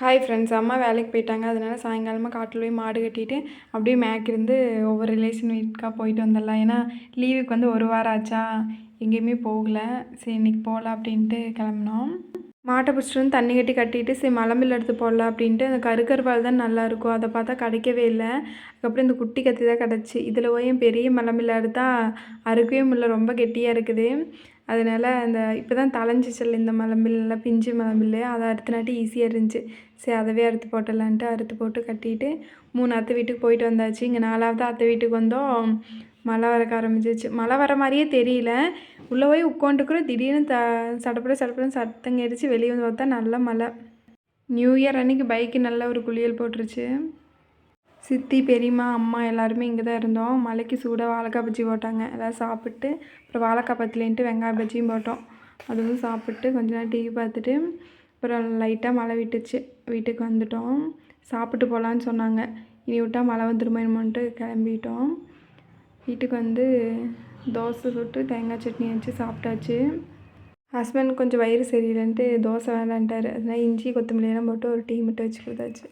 Hi friends, அம்மா வேலைக்கு போயிட்டாங்க. அதனால சாயங்காலமாக காட்டில் போய் மாடு கட்டிட்டு அப்படியே மேய்க்கிருந்து ஒவ்வொரு ரிலேஷன் வீட்டுக்காக போயிட்டு வந்துடலாம். ஏன்னா லீவுக்கு வந்து ஒரு வாரம் ஆச்சா, எங்கேயுமே போகல. சரி இன்றைக்கி போகலாம் அப்படின்ட்டு கிளம்புனோம். மாட்டை பிடிச்சிட்டு வந்து தண்ணி கட்டிட்டு சரி மலம்பில் எடுத்து போடலாம் அப்படின்ட்டு அந்த கருக்கருப்பால் தான் நல்லாயிருக்கும். அதை பார்த்தா கிடைக்கவே இல்லை. அதுக்கப்புறம் இந்த குட்டி கத்தி தான் கிடச்சி. இதில் போய் பெரிய மலம்பில் எடுத்தால் அறுக்கவே முடியல, ரொம்ப கெட்டியாக இருக்குது. அதனால் அந்த இப்போ தான் தளைஞ்சிச்சல் இந்த மலம்பில், நல்லா பிஞ்சு மலம்பில், அதை அறுத்துனாட்டி ஈஸியாக இருந்துச்சு. சரி அதவே அறுத்து போட்டுடலான்ட்டு அறுத்து போட்டு கட்டிட்டு 3 அத்தை வீட்டுக்கு போயிட்டு வந்தாச்சு. இங்கே 4வது அத்தை வீட்டுக்கு வந்தோம். மழை வரக்க ஆரம்பிச்சிச்சு. மழை வர மாதிரியே தெரியல. உள்ளே போய் உட்காந்துக்குறோம், திடீர்னு சடப்படன்னு சத்தம் கேட்டுச்சு. வெளியே வந்து பார்த்தா நல்ல மழை. நியூ இயர் அன்றைக்கி பைக்கு நல்ல ஒரு குளியல் போட்டுருச்சு. சித்தி, பெரியம்மா, அம்மா எல்லாருமே இங்கே தான் இருந்தோம். மலைக்கு சூடாக வாழைக்காய் பஜ்ஜி போட்டாங்க. எல்லோரும் சாப்பிட்டு அப்புறம் வாழைக்காய் பத்தலேன்ட்டு வெங்காய பஜ்ஜியும் போட்டோம். அதுவும் சாப்பிட்டு கொஞ்ச நேரம் டிவி பார்த்துட்டு அப்புறம் லைட்டாக மழை விட்டுச்சு. வீட்டுக்கு வந்துட்டோம். சாப்பிட்டு போகலான்னு சொன்னாங்க. இனி விட்டால் மழை வந்துருமோ என்னமோன்ட்டு கிளம்பிட்டோம். வீட்டுக்கு வந்து தோசை சுட்டு தேங்காய் சட்னி வச்சு சாப்பிட்டாச்சு. ஹஸ்பண்ட் கொஞ்சம் வயிறு சரியில்லைன்ட்டு தோசை வேண்டான்ட்டார். அதனால் இஞ்சி கொத்தமல்லியெல்லாம் போட்டு ஒரு டீ மட்டும் வச்சு கொடுத்தாச்சு.